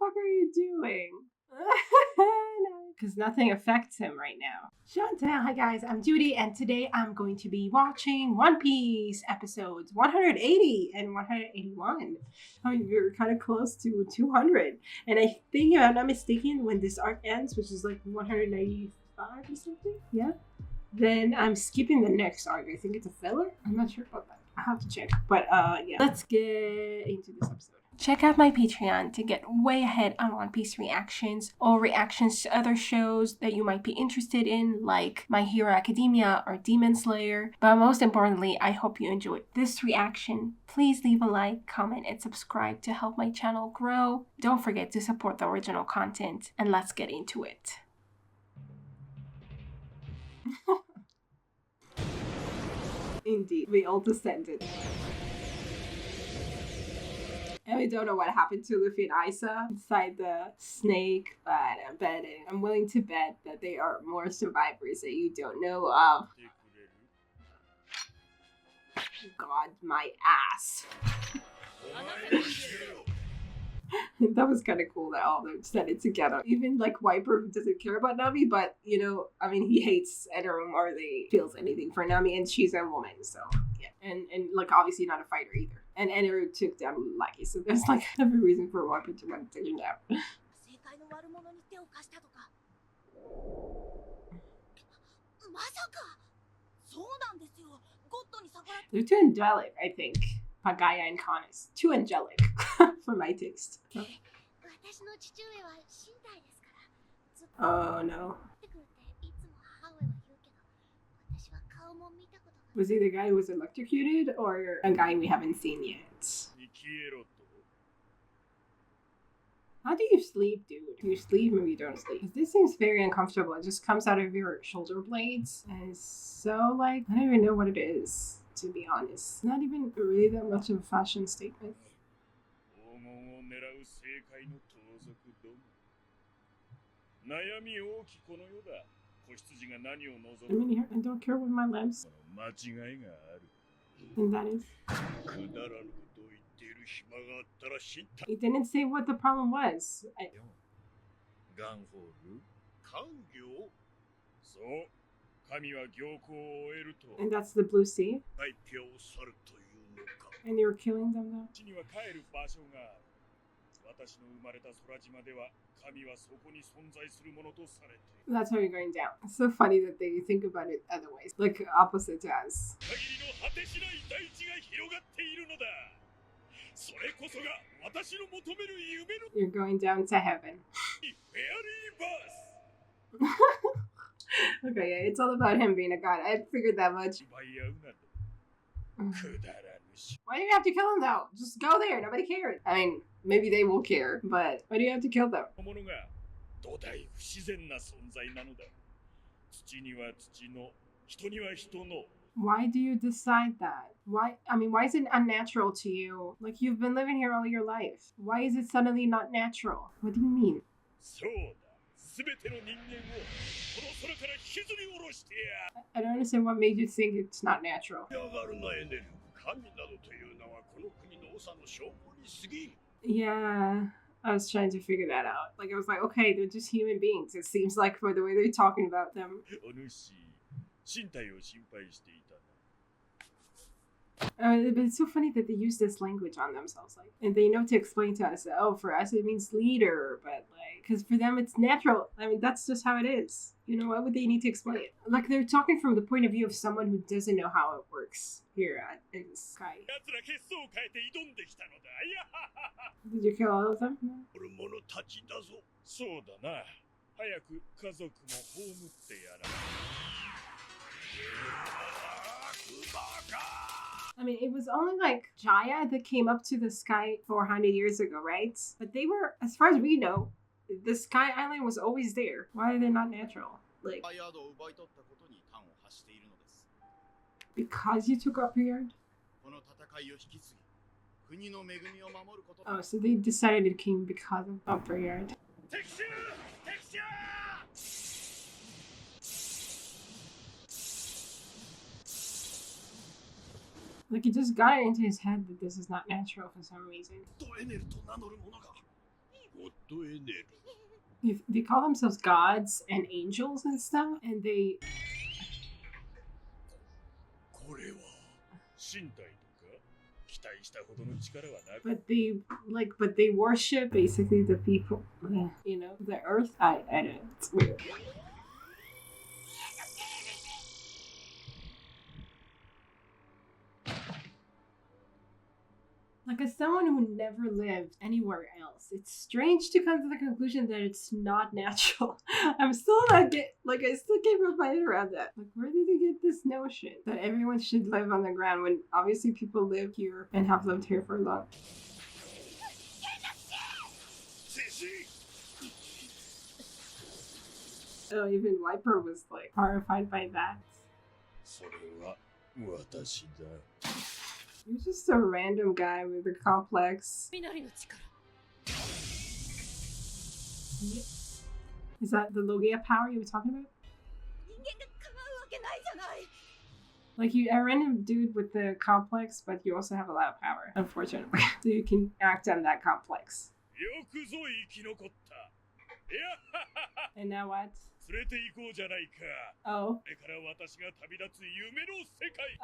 fuck are you doing? Because nothing affects him right now. Chantel, hi guys, I'm Judy, and today I'm going to be watching One Piece episodes 180 and 181. I mean, you're kind of close to 200. And I think, if I'm not mistaken, when this arc ends, which is like 195 or something, yeah, then I'm skipping the next arc. I think it's a filler. I'm not sure about that. I'll have to check. But yeah, let's get into this episode. Check out my Patreon to get way ahead on One Piece reactions or reactions to other shows that you might be interested in, like My Hero Academia or Demon Slayer. But most importantly, I hope you enjoyed this reaction. Please leave a like, comment, and subscribe to help my channel grow. Don't forget to support the original content, and let's get into it. Indeed, we all descended. And we don't know what happened to Luffy and Isa inside the snake, but I'm willing to bet that they are more survivors that you don't know of. God, my ass. That was kind of cool that all of them said it together. Even like Wiper, who doesn't care about Nami, but you know, I mean, he hates Enderum or they feels anything for Nami, and she's a woman, so yeah. And like obviously not a fighter either. And Enderum took down Lucky, so there's like every reason for Wiper to want to take him down. They're too angelic, I think. Pagaya and Kanis. Too angelic for my taste. Oh no. Was he the guy who was electrocuted or a guy we haven't seen yet? How do you sleep, dude? Do you sleep? Maybe you don't sleep. This seems very uncomfortable. It just comes out of your shoulder blades. And it's so like, I don't even know what it is, to be honest. Not even really that much of a fashion statement. I mean, I don't care with my limbs. And that is. He didn't say what the problem was. And that's the Blue Sea. And you're killing them though? That's how you're going down. It's so funny that they think about it other ways, like opposite to us. You're going down to heaven. Okay, yeah, it's all about him being a god. I figured that much. Why do you have to kill him though? Just go there, nobody cares. I mean, maybe they will care, but why do you have to kill them? Why do you decide that? Why? I mean, why is it unnatural to you? Like, you've been living here all your life. Why is it suddenly not natural? What do you mean? I don't understand what made you think it's not natural. Yeah, I was trying to figure that out. Like, I was like, okay, they're just human beings. It seems like for the way they're talking about them. But it's so funny that they use this language on themselves, like, and they know to explain to us, oh, for us it means leader, but like, because for them it's natural. I mean, that's just how it is. You know, why would they need to explain it? Like, they're talking from the point of view of someone who doesn't know how it works here in the sky. Did you kill all of them? I mean, it was only like Jaya that came up to the sky 400 years ago, right? But they were, as far as we know, the Sky Island was always there. Why are they not natural? Like, because you took upper yard? Oh, so they decided to king because of upper yard. Like, he just got it into his head that this is not natural for some reason. They call themselves gods and angels and stuff, and they. But they worship basically the people, you know, the earth. I don't. It's weird. Like, as someone who never lived anywhere else, it's strange to come to the conclusion that it's not natural. I'm still not I still can't wrap my head around that. Like, where did they get this notion that everyone should live on the ground when obviously people live here and have lived here for long? Oh, even Viper was like horrified by that. You're just a random guy with a complex. Is that the Logia power you were talking about? Like, you're a random dude with the complex, but you also have a lot of power, unfortunately. So you can act on that complex. And now what? Oh.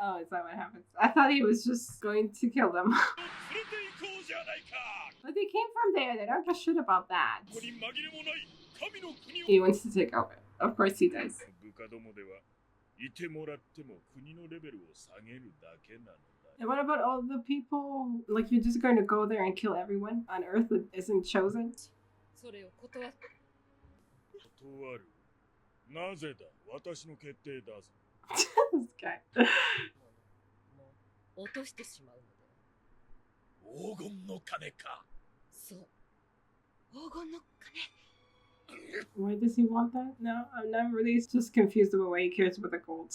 Oh, is that what happens? I thought he was just going to kill them. But they came from there. They don't give a shit about that. He wants to take over. Of course he does. And what about all the people? Like, you're just going to go there and kill everyone on Earth that isn't chosen? This guy. Why does he want that? No, I'm not really just confused about why he cares about the gold.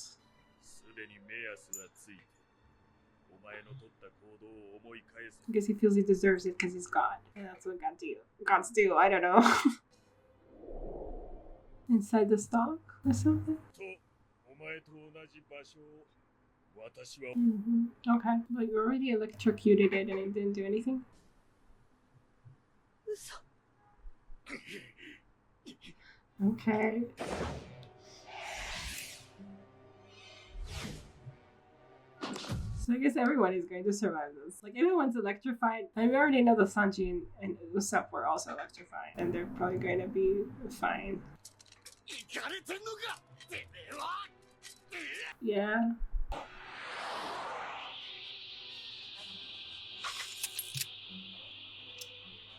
I guess he feels he deserves it because he's God. And that's what gods do. I don't know. Inside the stock or something? Okay, but you already electrocuted it and it didn't do anything? Okay. So I guess everyone is going to survive this. Like, everyone's electrified. And we already know the Sanji and Usopp were also electrified. And they're probably going to be fine. Yeah.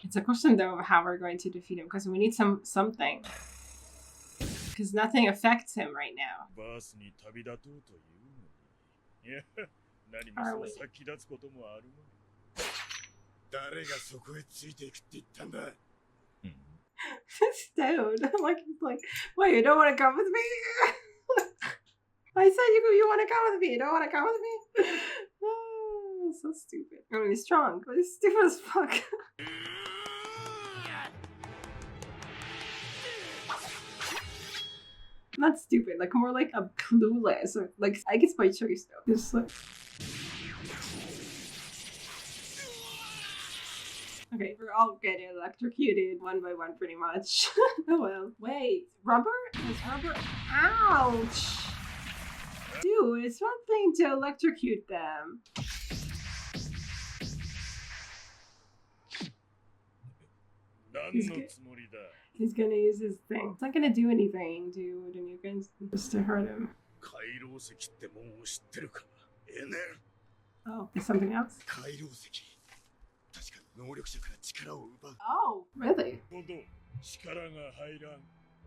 It's a question, though, of how we're going to defeat him, because we need something. Because nothing affects him right now. Are we? Dude, like, wait, you don't want to come with me? I said you want to come with me. You don't want to come with me? Oh, so stupid. I mean, he's strong, but he's stupid as fuck. Not stupid, like more like a clueless, or like, I guess by choice though. Just like. Okay, we're all getting electrocuted one by one, pretty much. Oh well. Wait, rubber? Is rubber? Ouch! Dude, it's one thing to electrocute them. He's gonna use his thing. It's not gonna do anything, dude, and you're going just to hurt him. Oh, there's something else? Oh, really?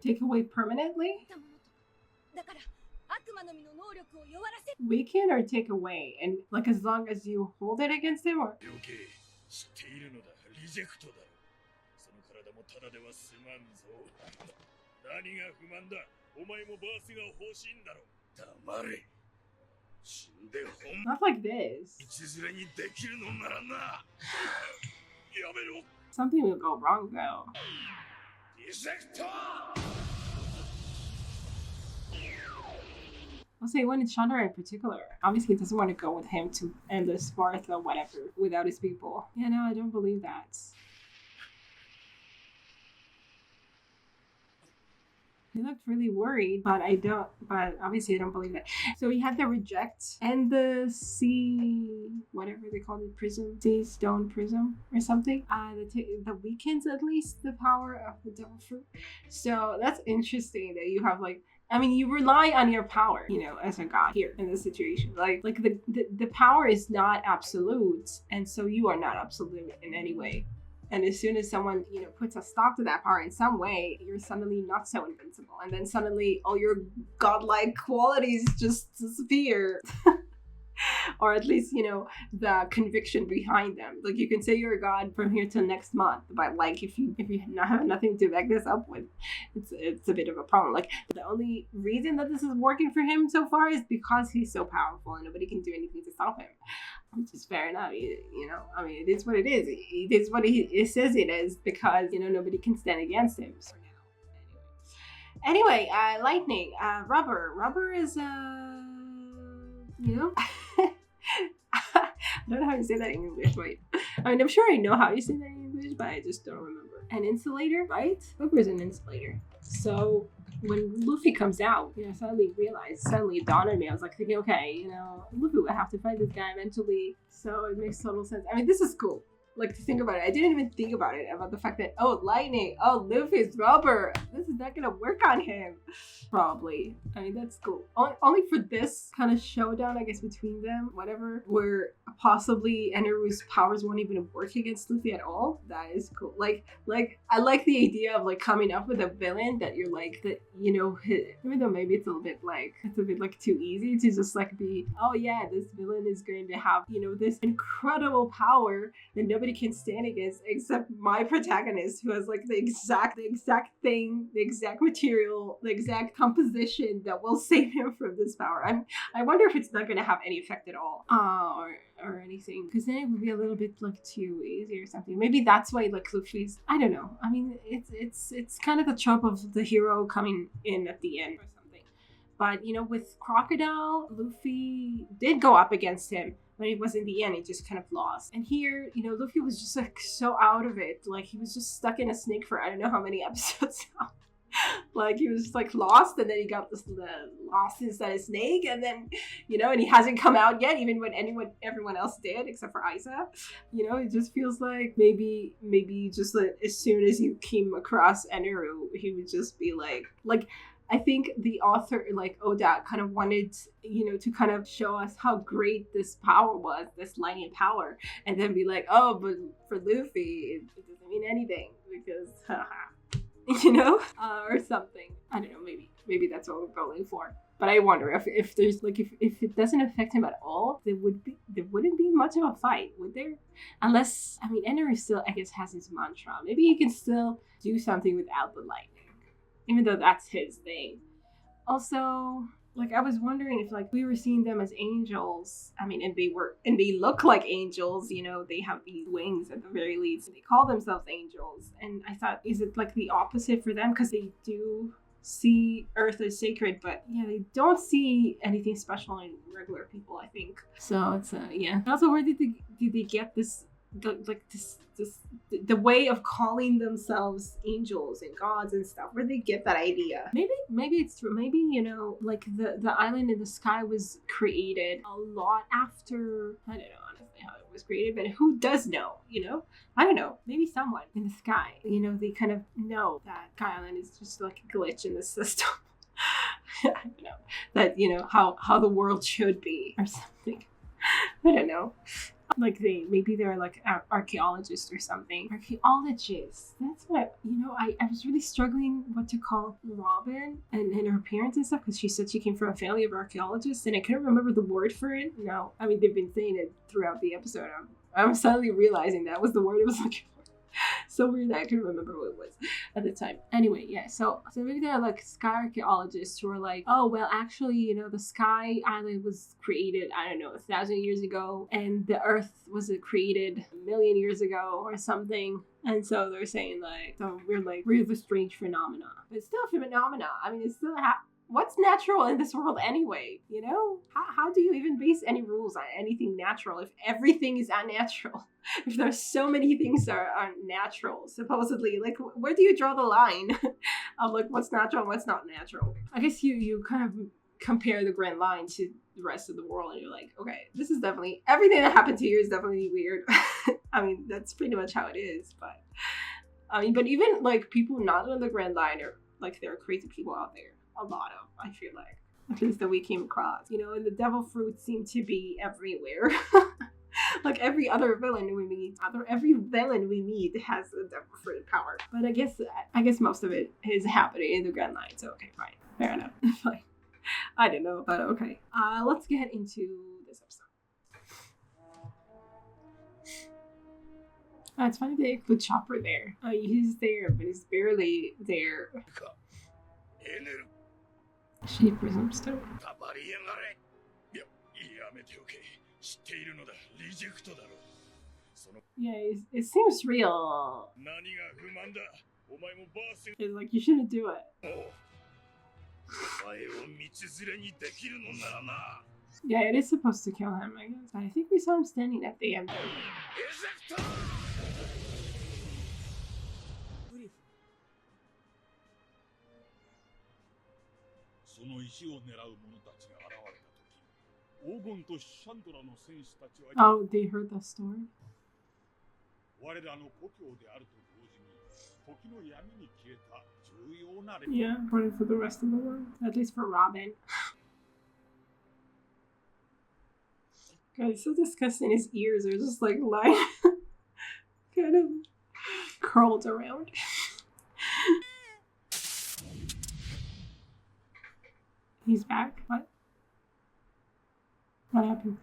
Take away permanently? Weaken or take away? And like, as long as you hold it against him, or? Not like this. Something will go wrong though. I'll say when it's Chandra in particular. Obviously, he doesn't want to go with him to Endless Sparth or whatever without his people. Yeah, no, I don't believe that. He looked really worried, but obviously I don't believe it. So he had the reject and the sea, whatever they call it, prism, sea stone prism or something. The weakens at least the power of the devil fruit. So that's interesting that you have like, I mean, you rely on your power, you know, as a god here in this situation. Like the power is not absolute, and so you are not absolute in any way. And as soon as someone, you know, puts a stop to that power in some way, you're suddenly not so invincible. And then suddenly all your godlike qualities just disappear. Or at least, you know, the conviction behind them. Like, you can say you're a god from here till next month, but like if you have nothing to back this up with, it's a bit of a problem. Like, the only reason that this is working for him so far is because he's so powerful and nobody can do anything to stop him. Which is fair enough, you know. I mean, it is what it is. It is what it says it is because, you know, nobody can stand against him. So now, anyway, lightning, rubber. Rubber is, you know, I don't know how to say that in English. Wait, I mean, I'm sure I know how you say that in English, but I just don't remember. An insulator, right? Rubber is an insulator. So when Luffy comes out, you know, suddenly it dawned on me. I was like thinking, okay, you know, Luffy will have to fight this guy eventually. So it makes total sense. I mean, this is cool. Like, to think about it. I didn't even think about it, about the fact that, oh, lightning, oh, Luffy's rubber. This is not gonna work on him. Probably. I mean, that's cool. Only for this kind of showdown, I guess, between them, whatever, where possibly Eneru's powers won't even work against Luffy at all. That is cool. Like, I like the idea of, like, coming up with a villain that you're like, that, you know, even though maybe it's a bit like too easy to just like be, oh yeah, this villain is going to have, you know, this incredible power that nobody can stand against except my protagonist, who has like the exact thing, the exact material, the exact composition that will save him from this power. I wonder if it's not going to have any effect at all, or anything, because then it would be a little bit like too easy or something. Maybe that's why like Luffy's, I don't know. I mean, it's kind of the trope of the hero coming in at the end or something. But you know, with Crocodile, Luffy did go up against him. But it was in the end, he just kind of lost. And here, you know, Luffy was just like so out of it. Like, he was just stuck in a snake for I don't know how many episodes now. Like, he was just like lost, and then he got this lost inside a snake, and then, you know, and he hasn't come out yet, even when everyone else did except for Isa. You know, it just feels like maybe just like as soon as you came across Eneru, he would just be like I think the author, like Oda, kind of wanted, you know, to kind of show us how great this power was, this lightning power, and then be like, oh, but for Luffy, it doesn't mean anything because, you know, or something. I don't know, maybe that's what we're going for. But I wonder if there's like, if it doesn't affect him at all, there wouldn't be much of a fight, would there? Unless, I mean, Eneru still, I guess, has his mantra. Maybe he can still do something without the lightning, even though that's his thing. Also, like, I was wondering if like we were seeing them as angels. I mean, and they look like angels, you know, they have these wings at the very least. They call themselves angels. And I thought, is it like the opposite for them? Because they do see Earth as sacred, but yeah, they don't see anything special in regular people, I think. So it's yeah. Also, where did they get this the way of calling themselves angels and gods and stuff? Where they get that idea? Maybe it's true. Maybe, you know, like the island in the sky was created a lot after, I don't know honestly how it was created, but who does know, you know? I don't know. Maybe someone in the sky, you know, they kind of know that Sky Island is just like a glitch in the system. I don't know. That, you know, how the world should be or something. I don't know. Like maybe they're like archaeologists or something. Archaeologists. That's what, you know, I was really struggling what to call Robin and her parents and stuff, because she said she came from a family of archaeologists, and I couldn't remember the word for it. No, I mean, they've been saying it throughout the episode. I'm suddenly realizing that was the word it was looking for. So weird that I couldn't remember what it was at the time. Anyway, yeah, so maybe they're like sky archaeologists who are like, oh, well, actually, you know, the Sky Island was created, I don't know, 1,000 years ago, and the Earth was created 1,000,000 years ago or something. And so they're saying like, so we're the strange phenomena. But it's still a phenomena. I mean, it's still what's natural in this world anyway? You know, how do you even base any rules on anything natural if everything is unnatural? If there's so many things that are unnatural, supposedly, like where do you draw the line of like what's natural and what's not natural? I guess you kind of compare the grand line to the rest of the world and you're like, okay, this is definitely, everything that happened here is definitely weird. I mean, that's pretty much how it is. But I mean, but even like people not on the grand line are like, there are crazy people out there. A lot of, I feel like, at least that we came across, you know, and the devil fruits seem to be everywhere. Like every other villain we meet, every villain we meet has a devil fruit power. But I guess most of it is happening in the grand line. So okay, fine, fair enough. Fine. I didn't know, but okay. Let's get into this episode. It's funny they include Chopper there. He's there, but he's barely there. Sheep prism stone. Yeah, it seems real. It's like, you shouldn't do it. Yeah, it is supposed to kill him, I guess. I think we saw him standing at the end there. Oh, they heard the story? Yeah, according for the rest of the world. At least for Robin. God, it's so disgusting. His ears are just like lying kind of curled around. He's back? What? What happened?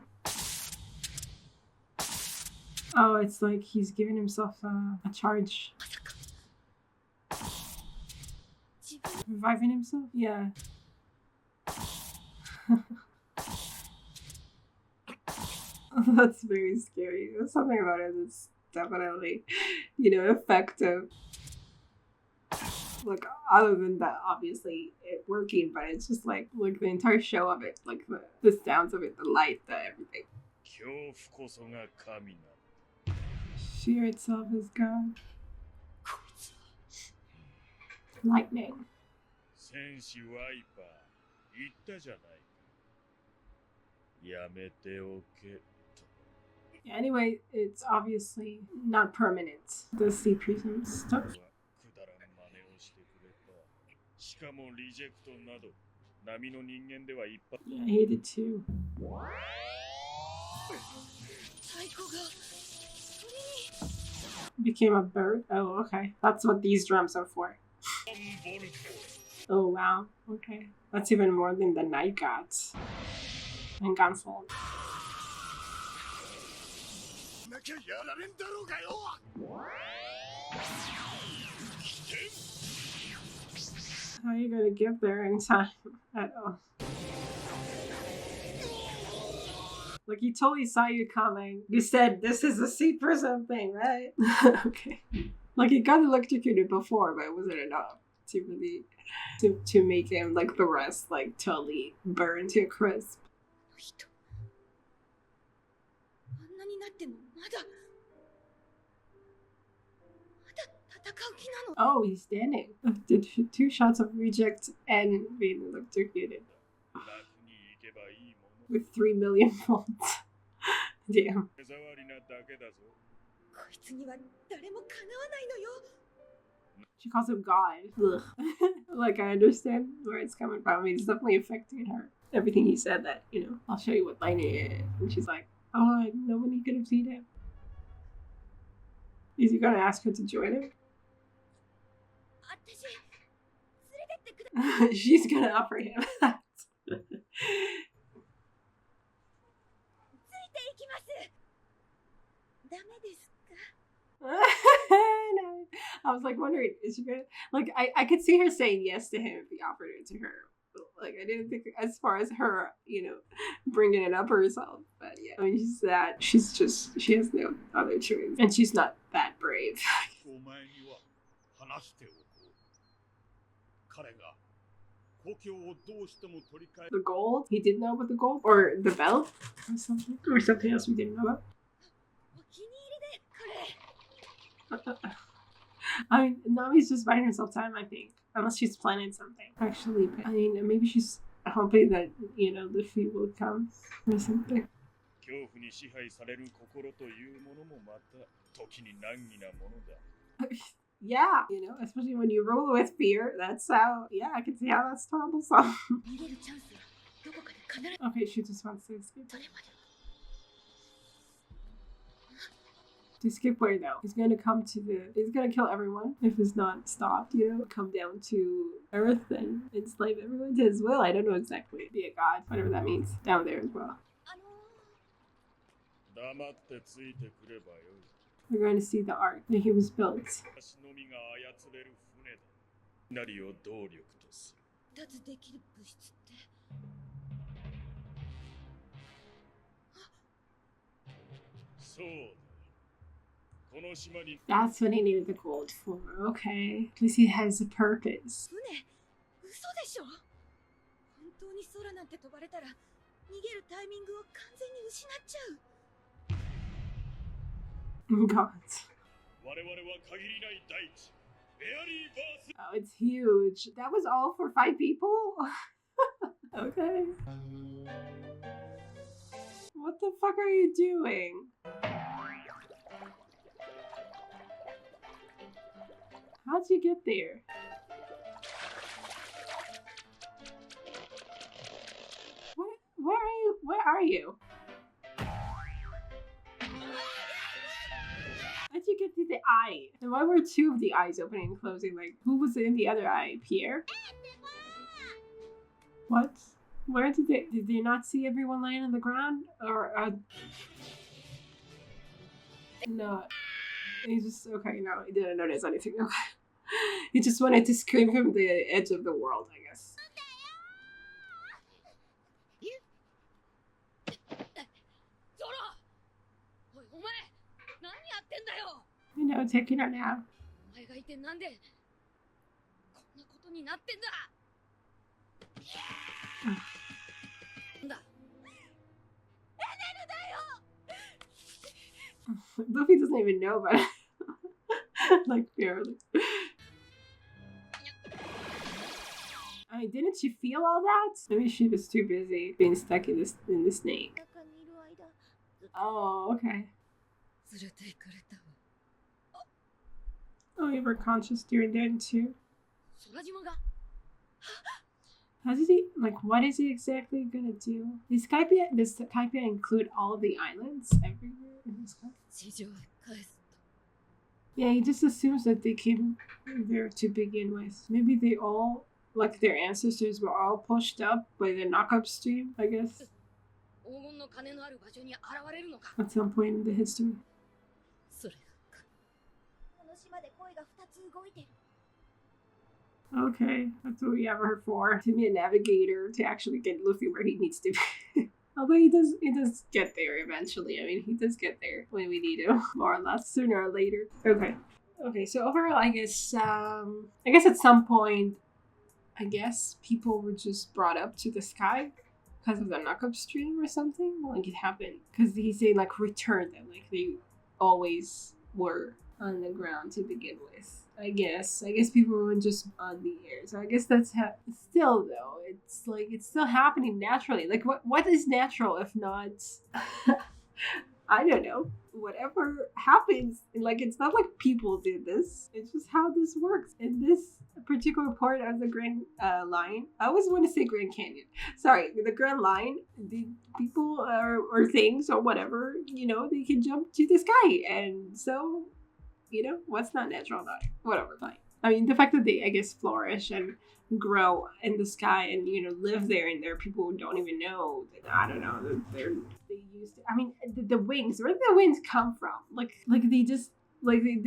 Oh, it's like he's giving himself a charge. Reviving himself? Yeah. That's very scary. There's something about it that's definitely, you know, effective. Like, other than that, obviously, it working, but it's just like the entire show of it, like the sounds of it, the light, the everything. Fear itself is God. Lightning. Yeah, anyway, it's obviously not permanent. The sea prism stuff. Yeah, I hate it too. Became a bird? Oh, okay. That's what these drums are for. Oh, wow. Okay. That's even more than the night gods. And Gunfold. How are you gonna get there in time at all? Like, he totally saw you coming. You said, this is a sea prism thing, right? Okay. Like, he got electrocuted before, but it wasn't enough to really, to make him, like the rest, like, totally burn to a crisp. Oh, he's standing. Did 2 shots of reject and being electrocuted. With 3 million volts. Damn. She calls him God. Ugh. Like, I understand where it's coming from. I mean, it's definitely affecting her. Everything he said that, you know, I'll show you what lightning is. And she's like, oh, nobody could have seen him. Is he gonna ask her to join him? She's gonna offer him that. No. I was like wondering, is she gonna, like, I could see her saying yes to him if he offered it to her. Like, I didn't think as far as her, you know, bringing it up herself. But yeah, I mean, she has no other choice. And she's not that brave. The gold? He did know about the gold? Or the belt? Or something else we didn't know about? I mean, Nami's just buying herself time, I think. Unless she's planning something. Actually, I mean, maybe she's hoping that, you know, Luffy will come or something. Yeah, you know, especially when you rule with fear. That's how, yeah, I can see how that's troublesome. Okay, she just wants to escape. To escape where though? He's gonna come to he's gonna kill everyone if it's not stopped, you know? Come down to Earth and enslave everyone to his will. I don't know exactly. Be a god, whatever that means. Down there as well. We're going to see the art that he was built. That's what he needed the gold for. Okay. At least he has a purpose. God. Oh, it's huge. That was all for 5 people? Okay. What the fuck are you doing? How'd you get there? Where are you? How'd you get to the eye? And why were 2 of the eyes opening and closing? Like, who was in the other eye? Pierre? What? Where did they not see everyone laying on the ground? Or, no. He just, okay, no, he didn't notice anything. Okay. He just wanted to scream from the edge of the world, I guess. You know, taking her now. Luffy doesn't even know about it. Like, barely. I mean, didn't she feel all that? Maybe she was too busy being stuck in the snake. Oh, okay. Oh, you were conscious during that too. How does he, like, what is he exactly gonna do? Does Skypiea include all of the islands everywhere in the sky? Yeah, he just assumes that they came there to begin with. Maybe they all, like, their ancestors were all pushed up by the knock-up stream, I guess. At some point in the history. Okay, that's what we have her for. To be a navigator, to actually get Luffy where he needs to be. Although he does get there eventually. I mean, he does get there when we need him, more or less, sooner or later. Okay, so overall, I guess at some point, I guess people were just brought up to the sky because of the knock-up stream or something. Like, it happened. Because he said, like, return them. Like, they always were on the ground to begin with. I guess people were just on the air. So I guess that's still though. It's like it's still happening naturally. Like what is natural if not I don't know. Whatever happens, like it's not like people did this. It's just how this works. In this particular part of the Grand Line, I always want to say Grand Canyon. Sorry, the Grand Line, the people or things or whatever, you know, they can jump to the sky, and so. You know, what's not natural about it? Whatever, fine. I mean, the fact that they, I guess, flourish and grow in the sky and, you know, live there and there are people who don't even know that, I don't know, they used to, I mean, the wings, where did the wings come from? Like they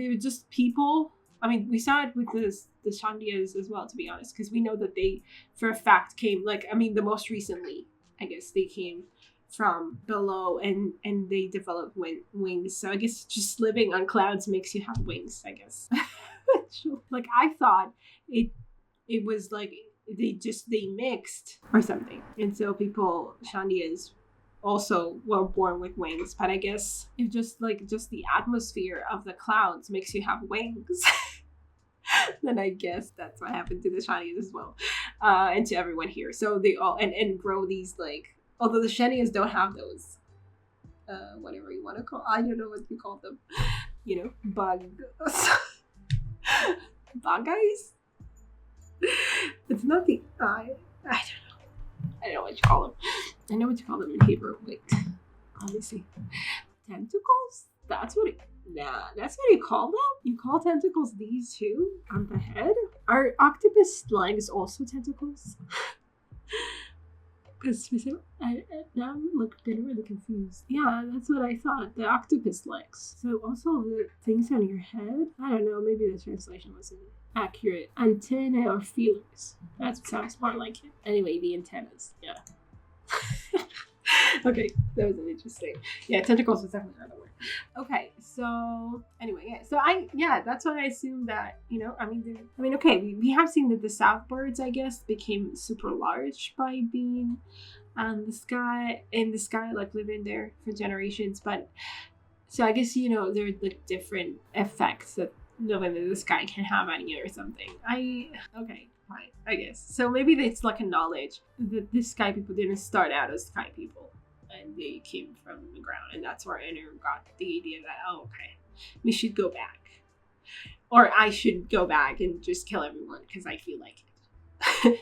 were just people. I mean, we saw it with the Shandias as well, to be honest, because we know that they, for a fact, came, like, I mean, the most recently, I guess, they came from below and they develop wings. So I guess just living on clouds makes you have wings, I guess. Like I thought it was like they mixed or something. And so people, Shandias also were born with wings, but I guess it's just the atmosphere of the clouds makes you have wings. Then I guess that's what happened to the Shandias as well, and to everyone here. So they all and grow these, like, although the Shandias don't have those, whatever you want to call, I don't know what you call them, bug guys. It's not the eye. I don't know what you call them. I know what you call them in Hebrew. Wait, let me see. Tentacles? That's what you call them? You call tentacles these two on the head? Are octopus legs also tentacles? Because now I'm getting really confused. Yeah, that's what I thought. The octopus legs. So also the things on your head? I don't know. Maybe the translation wasn't accurate. Antennae or feelers. That sounds more like it. Anyway, the antennas. Yeah. Okay, that was interesting. Yeah, tentacles was definitely another word. Okay, so anyway, that's why I assumed that, okay, we have seen that the south birds, I guess, became super large by being in the sky, like living there for generations. But so I guess, there are like different effects that whether the sky can have on you or something. Okay. Fine, I guess. So maybe it's like a knowledge that the sky people didn't start out as sky people, and they came from the ground, and that's where Enter got the idea that, we should go back, or I should go back and just kill everyone because I feel like it,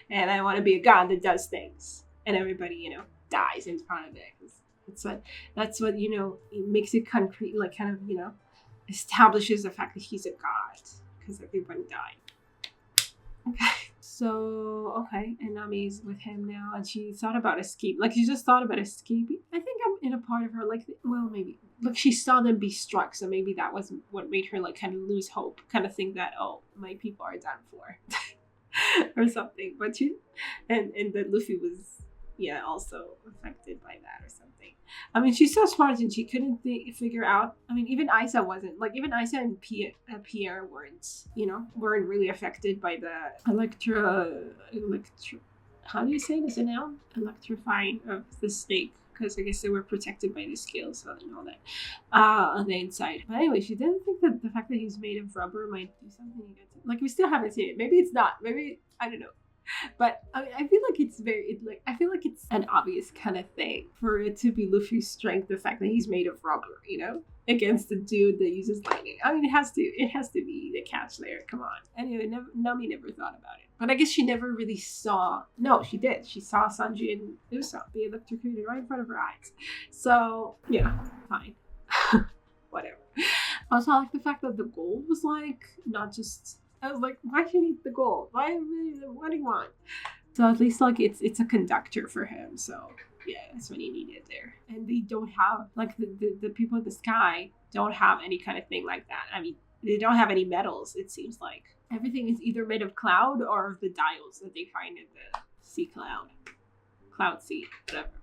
and I want to be a god that does things, and everybody dies in front of it. That's what it makes it concrete, like kind of establishes the fact that he's a god because everyone died. Okay, and Nami's with him now, and she thought about escape. Like, she just thought about escaping. I think I'm in a part of her, like, well, maybe. Like, she saw them be struck, so maybe that was what made her, like, kind of lose hope. Kind of think that, my people are done for. Or something. But and that Luffy was, also affected by that or something. I mean, she's so smart and she couldn't figure out. I mean, even Isa wasn't. Like, even Isa and Pierre weren't really affected by the how do you say this, a noun? Electrifying of the snake. Because I guess they were protected by the scales and all that on the inside. But anyway, she didn't think that the fact that he's made of rubber might do something against it. Like, we still haven't seen it. Maybe it's not. Maybe, I don't know. But I feel like I feel like it's an obvious kind of thing for it to be Luffy's strength, the fact that he's made of rubber, against the dude that uses lightning. I mean, it has to be the catch there. Come on. Anyway, Nami never thought about it. But I guess she never really saw. No, she did. She saw Sanji and Usopp be electrocuted right in front of her eyes. So, fine. Whatever. Also, I like the fact that the gold was not just. I was like, why do you need the gold? What do you want? So at least it's a conductor for him. So yeah, that's what he needed there. And they don't have the people in the sky don't have any kind of thing like that. I mean, they don't have any metals. It seems like everything is either made of cloud or the dials that they find in the sea cloud sea, whatever.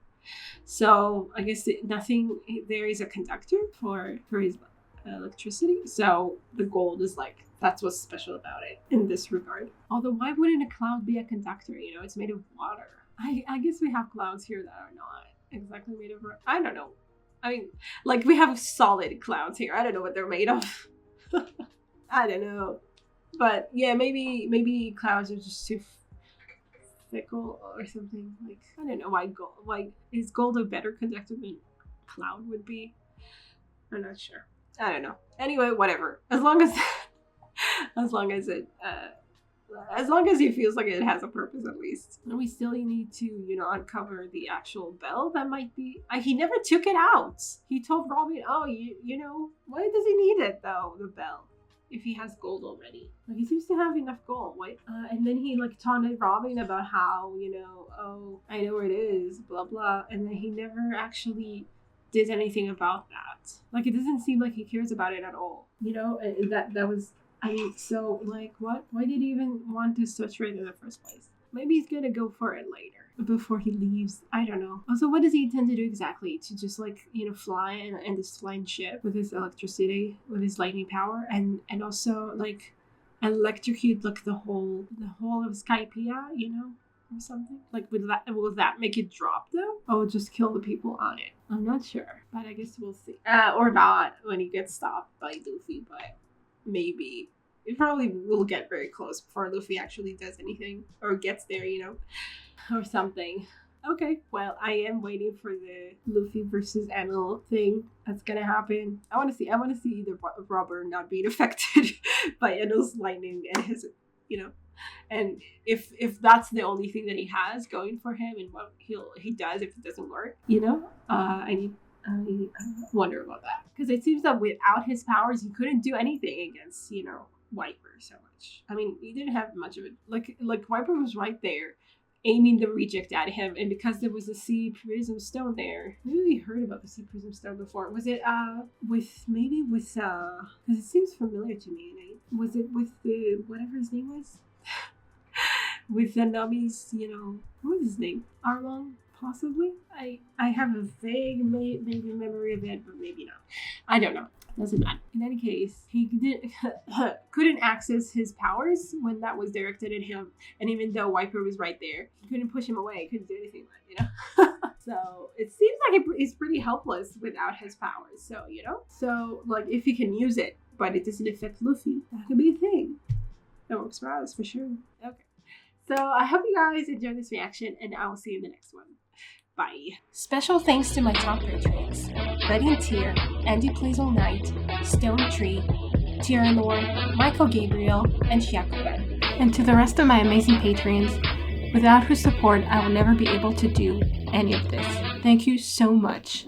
So I guess nothing there is a conductor for his electricity. So the gold is that's what's special about it in this regard. Although, why wouldn't a cloud be a conductor? It's made of water. I guess we have clouds here that are not exactly made of. I don't know. I mean, we have solid clouds here. I don't know what they're made of. I don't know. But yeah, maybe clouds are just too fickle or something. I don't know why is gold a better conductor than cloud would be? I'm not sure. I don't know. Anyway, whatever. As long as he feels like it has a purpose, at least. And we still need to, uncover the actual bell that might be. He never took it out. He told Robin, why does he need it though? The bell, if he has gold already. He seems to have enough gold. And then he taunted Robin about how I know where it is, blah blah. And then he never actually did anything about that. It doesn't seem like he cares about it at all. And that was. I mean, so, what? Why did he even want to search for it in the first place? Maybe he's gonna go for it later, before he leaves. I don't know. Also, what does he intend to do exactly? To just, fly in this flying ship with his electricity, with his lightning power? And also, electrocute like the whole of Skypiea, or something. Like, will that make it drop though? Or just kill the people on it? I'm not sure, but I guess we'll see. Or not when he gets stopped by Luffy, but maybe. It probably will get very close before Luffy actually does anything or gets there, or something. Okay, well, I am waiting for the Luffy versus Enel thing that's gonna happen. I want to see the rubber not being affected by Enel's lightning and his, and if that's the only thing that he has going for him and what he does if it doesn't work, I wonder about that, because it seems that without his powers, he couldn't do anything against, Viper so much. I mean, he didn't have much of it. Like Viper was right there, aiming the reject at him, and because there was a sea prism stone there, I really heard about the sea prism stone before. Was it because it seems familiar to me. Was it with the whatever his name was? With the Nami's, what was his name? Arlong, possibly. I have a vague maybe memory of it, but maybe not. I don't know. Doesn't matter. In any case, he couldn't access his powers when that was directed at him. And even though Viper was right there, he couldn't push him away. He couldn't do anything like it, So it seems like he's pretty helpless without his powers. So, So, like, if he can use it, but it doesn't affect Luffy, that could be a thing. That works for us, for sure. Okay. So I hope you guys enjoyed this reaction, and I will see you in the next one. Bye. Special thanks to my top patrons: Betty and Tier, Andy Plays All Night, Stone Tree, Tyrannor, Michael Gabriel, and Shiakuben. And to the rest of my amazing patrons, without whose support, I will never be able to do any of this. Thank you so much.